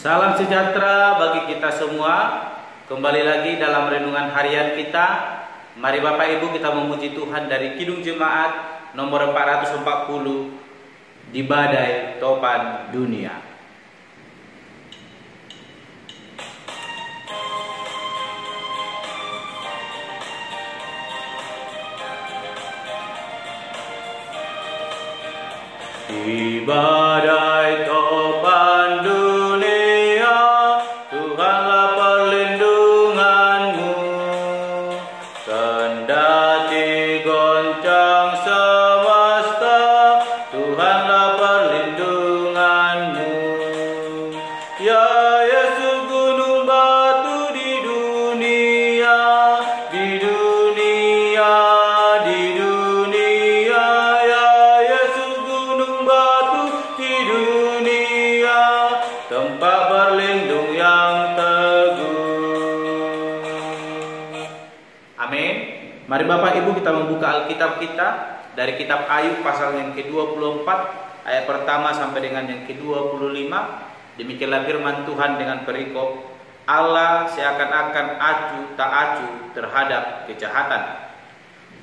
Salam sejahtera bagi kita semua. Kembali lagi dalam renungan harian kita. Mari Bapak Ibu kita memuji Tuhan dari Kidung Jemaat nomor 440 di badai topan dunia. Di badai topan dunia, Tuhanlah perlindunganmu. Kendati goncang semesta, Tuhanlah perlindunganmu. Ya Yesus gunung batu di dunia, di dunia, di dunia. Ya Yesus gunung batu di dunia, tempat berlindung yang teguh. Amin. Mari Bapak Ibu kita membuka Alkitab kita dari kitab Ayub pasal yang ke-24 ayat pertama sampai dengan yang ke-25. Demikianlah firman Tuhan dengan perikop, Allah seakan-akan acuh tak acuh terhadap kejahatan.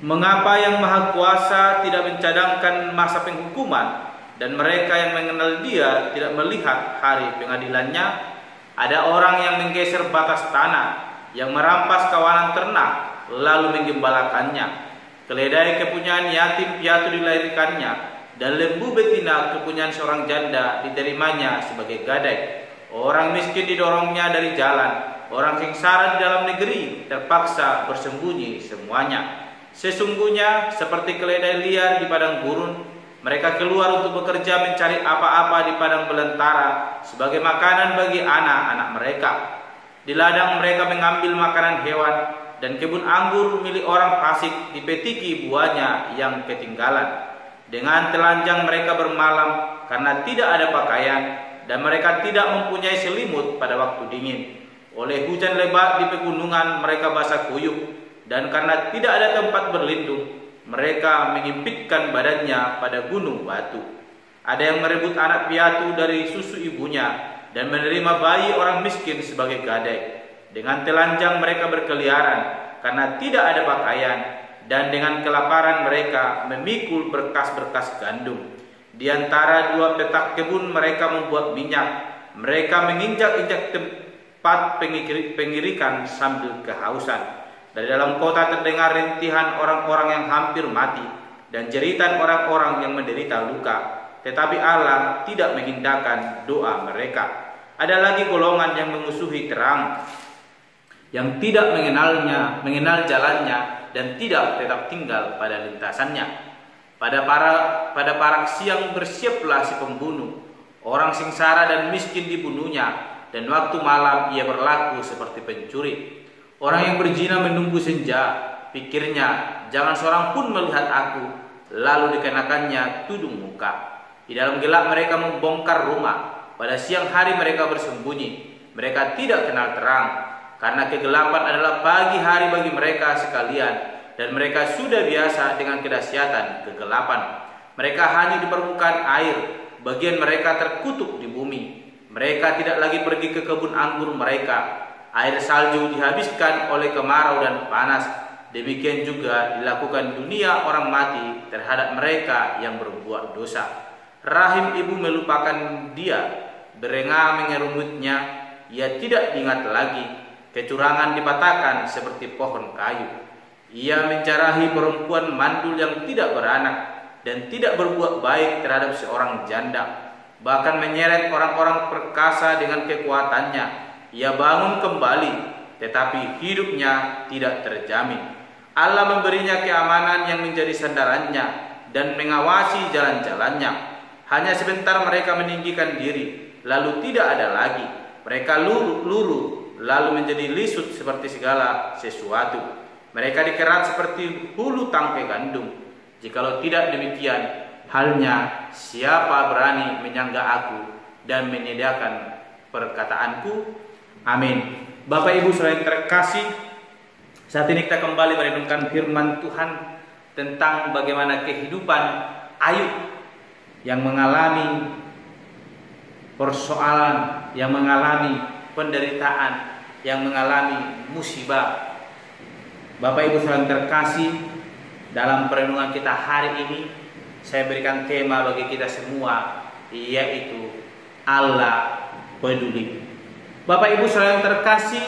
Mengapa yang Maha Kuasa tidak mencadangkan masa penghukuman, dan mereka yang mengenal Dia tidak melihat hari pengadilannya? Ada orang yang menggeser batas tanah, yang merampas kawanan ternak, lalu menggembalakannya. Keledai kepunyaan yatim piatu dilahirkannya, dan lembu betina kepunyaan seorang janda diterimanya sebagai gadai. Orang miskin didorongnya dari jalan, orang sengsara di dalam negeri terpaksa bersembunyi semuanya. Sesungguhnya seperti keledai liar di padang gurun, mereka keluar untuk bekerja mencari apa-apa di padang belantara sebagai makanan bagi anak-anak mereka. Di ladang mereka mengambil makanan hewan, dan kebun anggur milik orang fasik dipetiki buahnya yang ketinggalan. Dengan telanjang mereka bermalam karena tidak ada pakaian, dan mereka tidak mempunyai selimut pada waktu dingin. Oleh hujan lebat di pegunungan mereka basah kuyup, dan karena tidak ada tempat berlindung, mereka mengimpitkan badannya pada gunung batu. Ada yang merebut anak piatu dari susu ibunya, dan menerima bayi orang miskin sebagai gadai. Dengan telanjang mereka berkeliaran karena tidak ada pakaian, dan dengan kelaparan mereka memikul berkas-berkas gandum. Di antara dua petak kebun mereka membuat minyak. Mereka menginjak-injak tempat pengirikan sambil kehausan. Dari dalam kota terdengar rintihan orang-orang yang hampir mati, dan jeritan orang-orang yang menderita luka. Tetapi Allah tidak mengindahkan doa mereka. Ada lagi golongan yang memusuhi terang, yang tidak mengenal jalannya, dan tidak tetap tinggal pada lintasannya. Pada parak siang bersiaplah si pembunuh. Orang sengsara dan miskin dibunuhnya, dan waktu malam ia berlaku seperti pencuri. Orang yang berzina menunggu senja, pikirnya jangan seorang pun melihat aku, lalu dikenakannya tudung muka. Di dalam gelap mereka membongkar rumah, pada siang hari mereka bersembunyi. Mereka tidak kenal terang, karena kegelapan adalah pagi hari bagi mereka sekalian, dan mereka sudah biasa dengan kedahsyatan kegelapan. Mereka hanya di permukaan air, bagian mereka terkutuk di bumi. Mereka tidak lagi pergi ke kebun anggur mereka. Air salju dihabiskan oleh kemarau dan panas. Demikian juga dilakukan dunia orang mati terhadap mereka yang berbuat dosa. Rahim ibu melupakan dia, berengah mengerumutnya, ia tidak diingat lagi. Kecurangan dipatahkan seperti pohon kayu. Ia mencarahi perempuan mandul yang tidak beranak, dan tidak berbuat baik terhadap seorang janda. Bahkan menyeret orang-orang perkasa dengan kekuatannya. Ia bangun kembali, tetapi hidupnya tidak terjamin. Allah memberinya keamanan yang menjadi sandarannya, dan mengawasi jalan-jalannya. Hanya sebentar mereka meninggikan diri, lalu tidak ada lagi. Mereka luru lalu menjadi lisut seperti segala sesuatu. Mereka dikerat seperti hulu tangkai gandum. Jikalau tidak demikian halnya, siapa berani menyangga aku dan menyediakan perkataanku? Amin. Bapak Ibu saudara yang terkasih, saat ini kita kembali merenungkan firman Tuhan tentang bagaimana kehidupan Ayub yang mengalami persoalan yang mengalami penderitaan, yang mengalami musibah. Bapak Ibu saudara terkasih, dalam perenungan kita hari ini saya berikan tema bagi kita semua, yaitu Allah peduli. Bapak Ibu saudara terkasih,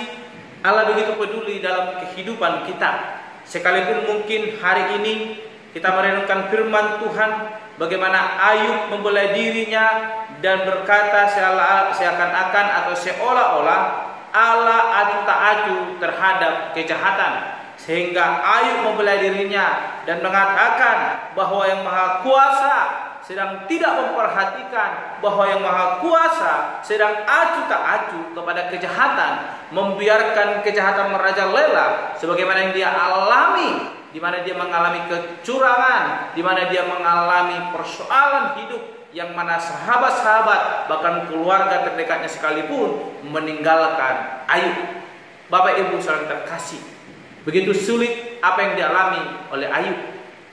Allah begitu peduli dalam kehidupan kita. Sekalipun mungkin hari ini kita merenungkan firman Tuhan, bagaimana Ayub membela dirinya dan berkata seakan-akan atau seolah-olah Allah acuh tak acuh terhadap kejahatan, sehingga Ayub membela dirinya dan mengatakan bahwa yang Maha Kuasa sedang tidak memperhatikan, bahwa yang Maha Kuasa sedang acuh tak acuh kepada kejahatan, membiarkan kejahatan merajalela sebagaimana yang dia alami, di mana dia mengalami kecurangan, di mana dia mengalami persoalan hidup yang mana sahabat-sahabat bahkan keluarga terdekatnya sekalipun meninggalkan Ayub. Bapak Ibu saudara terkasih, begitu sulit apa yang dialami oleh Ayub,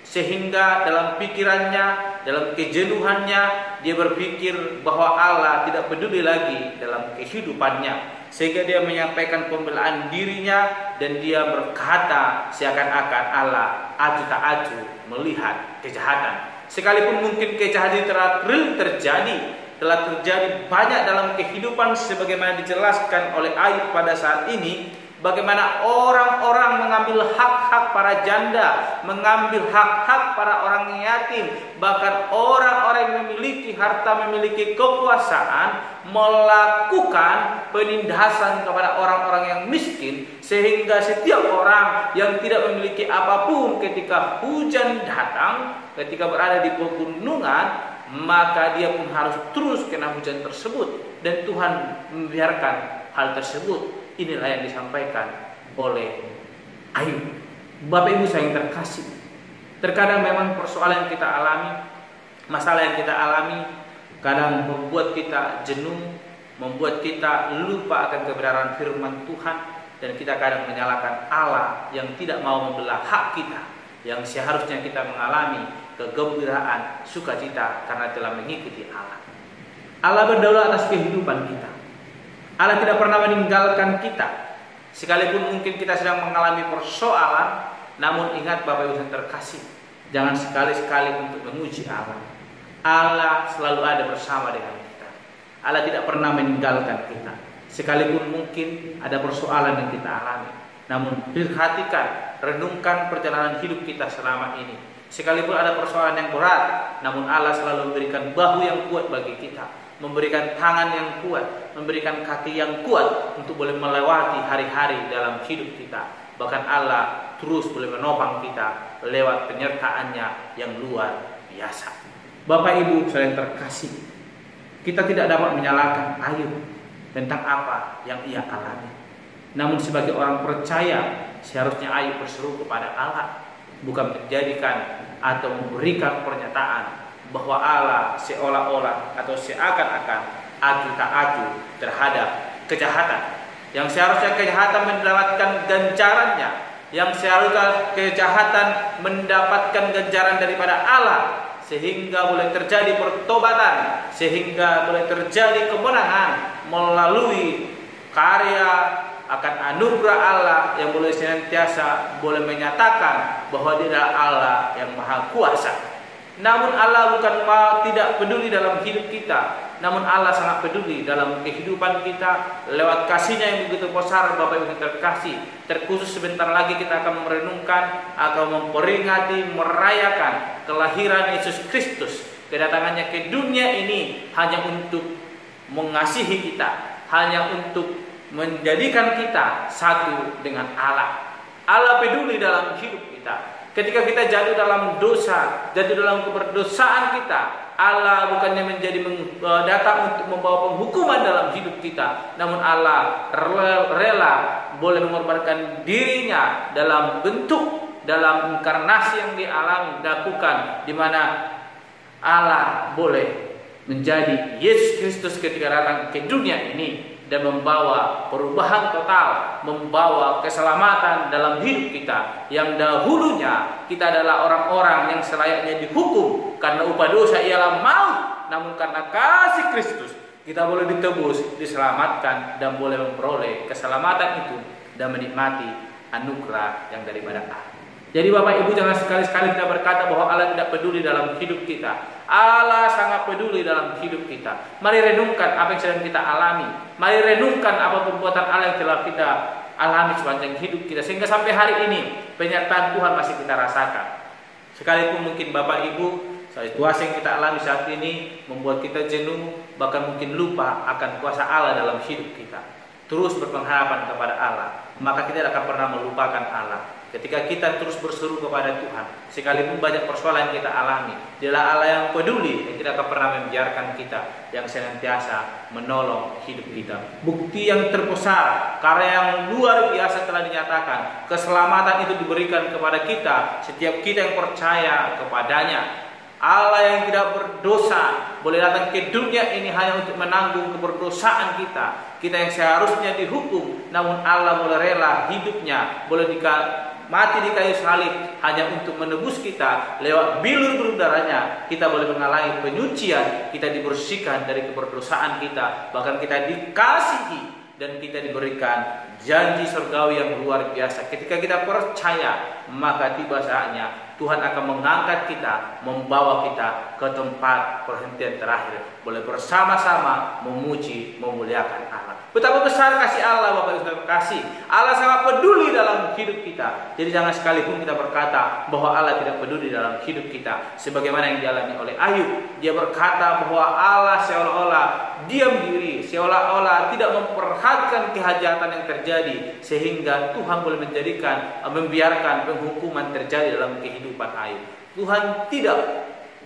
sehingga dalam pikirannya, dalam kejenuhannya, dia berpikir bahwa Allah tidak peduli lagi dalam kehidupannya, sehingga dia menyampaikan pembelaan dirinya dan dia berkata seakan-akan Allah acuh tak acuh melihat kejahatan. Sekalipun mungkin kejahatan telah terjadi banyak dalam kehidupan sebagaimana dijelaskan oleh Ayub pada saat ini, bagaimana orang-orang mengambil hak-hak para janda, mengambil hak-hak para orang yatim, bahkan orang-orang yang memiliki harta, memiliki kekuasaan, melakukan penindasan kepada orang-orang yang miskin, sehingga setiap orang yang tidak memiliki apapun ketika hujan datang, ketika berada di pegunungan, maka dia pun harus terus kena hujan tersebut, dan Tuhan membiarkan hal tersebut. Inilah yang disampaikan oleh Ayub. Bapak Ibu saya yang terkasih, terkadang memang persoalan yang kita alami, masalah yang kita alami, kadang membuat kita jenuh, membuat kita lupa akan kebenaran firman Tuhan, dan kita kadang menyalahkan Allah yang tidak mau membelah hak kita, yang seharusnya kita mengalami kegembiraan, sukacita karena telah mengikuti Allah. Allah berdaulat atas kehidupan kita. Allah tidak pernah meninggalkan kita. Sekalipun mungkin kita sedang mengalami persoalan, namun ingat Bapak Ibu yang terkasih, jangan sekali-sekali untuk memuji Allah. Allah selalu ada bersama dengan kita. Allah tidak pernah meninggalkan kita. Sekalipun mungkin ada persoalan yang kita alami, namun perhatikan, renungkan perjalanan hidup kita selama ini. Sekalipun ada persoalan yang berat, namun Allah selalu memberikan bahu yang kuat bagi kita, memberikan tangan yang kuat, memberikan kaki yang kuat untuk boleh melewati hari-hari dalam hidup kita. Bahkan Allah terus boleh menopang kita lewat penyertaannya yang luar biasa. Bapak Ibu saudara yang terkasih, kita tidak dapat menyalahkan Ayub tentang apa yang ia alami. Namun sebagai orang percaya, seharusnya Ayub berseru kepada Allah, bukan menjadikan atau memberikan pernyataan bahwa Allah seolah-olah atau seakan-akan acuh tak acuh terhadap kejahatan. Yang seharusnya kejahatan mendapatkan ganjarannya, yang seharusnya kejahatan mendapatkan ganjaran daripada Allah, sehingga boleh terjadi pertobatan, sehingga boleh terjadi kemenangan melalui karya akan anugerah Allah yang boleh senantiasa boleh menyatakan bahwa Dia adalah Allah yang Maha Kuasa. Namun Allah bukan tidak peduli dalam hidup kita, namun Allah sangat peduli dalam kehidupan kita lewat kasih-Nya yang begitu besar. Bapak Ibu terkasih, terkhusus sebentar lagi kita akan merenungkan atau memperingati, merayakan kelahiran Yesus Kristus, kedatangannya ke dunia ini hanya untuk mengasihi kita, hanya untuk menjadikan kita satu dengan Allah. Allah peduli dalam hidup kita. Ketika kita jatuh dalam dosa, jatuh dalam keberdosaan kita, Allah bukannya datang untuk membawa penghukuman dalam hidup kita, namun Allah rela boleh mengorbankan dirinya dalam bentuk, dalam inkarnasi yang dialami, lakukan, di mana Allah boleh menjadi Yesus Kristus ketika datang ke dunia ini dan membawa perubahan total, membawa keselamatan dalam hidup kita. Yang dahulunya kita adalah orang-orang yang selayaknya dihukum karena upah dosa ialah maut, namun karena kasih Kristus kita boleh ditebus, diselamatkan, dan boleh memperoleh keselamatan itu dan menikmati anugerah yang daripada Allah. Jadi Bapak Ibu, jangan sekali-sekali kita berkata bahwa Allah tidak peduli dalam hidup kita. Allah sangat peduli dalam hidup kita. Mari renungkan apa yang sedang kita alami. Mari renungkan apa perbuatan Allah yang telah kita alami sepanjang hidup kita, sehingga sampai hari ini penyertaan Tuhan masih kita rasakan. Sekalipun mungkin Bapak Ibu, situasi yang kita alami saat ini membuat kita jenuh, bahkan mungkin lupa akan kuasa Allah dalam hidup kita. Terus berpengharapan kepada Allah, maka kita tidak akan pernah melupakan Allah. Ketika kita terus berseru kepada Tuhan, sekalipun banyak persoalan yang kita alami, Dialah Allah yang peduli, yang tidak akan pernah membiarkan kita, yang senantiasa menolong hidup kita. Bukti yang terbesar, karya yang luar biasa telah dinyatakan. Keselamatan itu diberikan kepada kita, setiap kita yang percaya kepadanya. Allah yang tidak berdosa boleh datang ke dunia ini hanya untuk menanggung keberdosaan kita. Kita yang seharusnya dihukum, namun Allah boleh rela hidupnya, boleh mati di kayu salib hanya untuk menebus kita. Lewat bilur darahnya kita boleh mengalami penyucian, kita dibersihkan dari keberdosaan kita, bahkan kita dikasihi dan kita diberikan janji surgawi yang luar biasa. Ketika kita percaya, maka tiba saatnya Tuhan akan mengangkat kita, membawa kita ke tempat perhentian terakhir, boleh bersama-sama memuji, memuliakan Allah. Betapa besar kasih Allah, Bapak Ibu kasih. Allah sangat peduli dalam hidup kita. Jadi jangan sekalipun kita berkata bahwa Allah tidak peduli dalam hidup kita, sebagaimana yang dialami oleh Ayub. Dia berkata bahwa Allah seolah-olah diam diri, seolah-olah tidak memperhatikan kejahatan yang terjadi, sehingga Tuhan boleh membiarkan penghukuman terjadi dalam kehidupan Ayub. Tuhan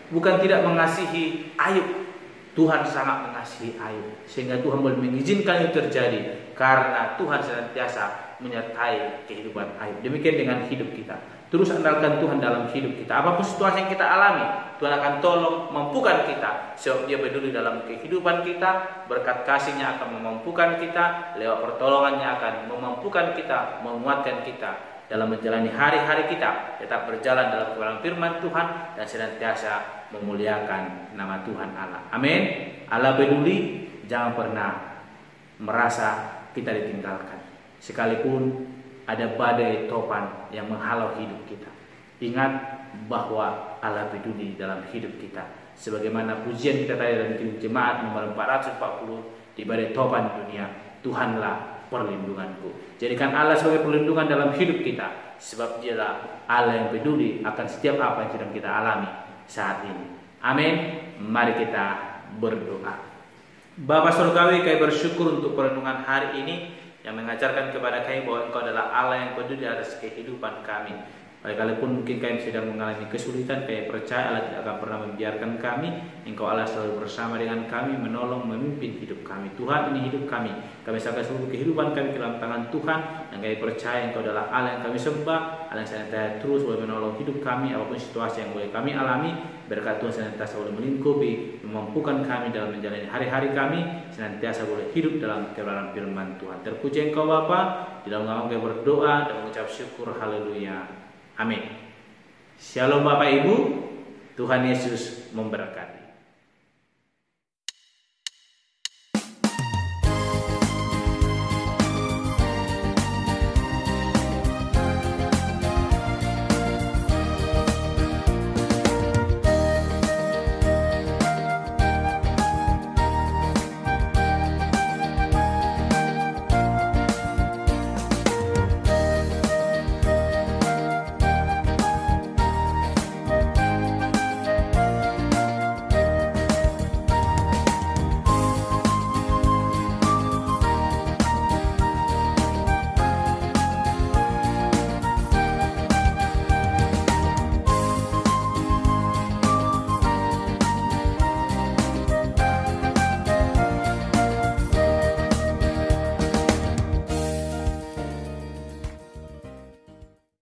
bukan tidak mengasihi Ayub, Tuhan sangat mengasihi Ayub, sehingga Tuhan boleh mengizinkan itu terjadi karena Tuhan senantiasa menyertai kehidupan Ayub. Demikian dengan hidup kita. Terus andalkan Tuhan dalam hidup kita. Apapun situasi yang kita alami, Tuhan akan tolong, mampukan kita, sebab Dia peduli dalam kehidupan kita. Berkat kasih-Nya akan memampukan kita, lewat pertolongan-Nya akan memampukan kita, menguatkan kita dalam menjalani hari-hari kita, tetap berjalan dalam kebenaran firman Tuhan dan senantiasa memuliakan nama Tuhan Allah. Amin. Allah peduli, jangan pernah merasa kita ditinggalkan. Sekalipun ada badai topan yang menghalau hidup kita, ingat bahwa Allah peduli dalam hidup kita. Sebagaimana pujian kita tadi dalam jemaat nomor 440, di badai topan dunia, Tuhanlah perlindunganku. Jadikan Allah sebagai perlindungan dalam hidup kita, sebab Dialah Allah yang peduli akan setiap apa yang sedang kita alami saat ini. Amin. Mari kita berdoa. Bapa surgawi, kami bersyukur untuk perenungan hari ini yang mengajarkan kepada kami bahwa Engkau adalah Allah yang peduli atas kehidupan kami. Sekalipun mungkin kami sedang mengalami kesulitan, kami percaya Allah tidak akan pernah membiarkan kami. Engkau Allah selalu bersama dengan kami, menolong, memimpin hidup kami. Tuhan, ini hidup kami. Kami serahkan seluruh kehidupan kami ke dalam tangan Tuhan, dan kami percaya Engkau adalah Allah yang kami sembah, Allah yang senantiasa terus boleh menolong hidup kami apapun situasi yang boleh kami alami. Berkat Tuhan senantiasa boleh melingkupi, memampukan kami dalam menjalani hari-hari kami, senantiasa boleh hidup dalam kebenaran firman Tuhan. Terpuji Engkau Bapa, di dalam nama kami berdoa dan mengucap syukur. Haleluya. Amin. Shalom Bapak Ibu, Tuhan Yesus memberkati.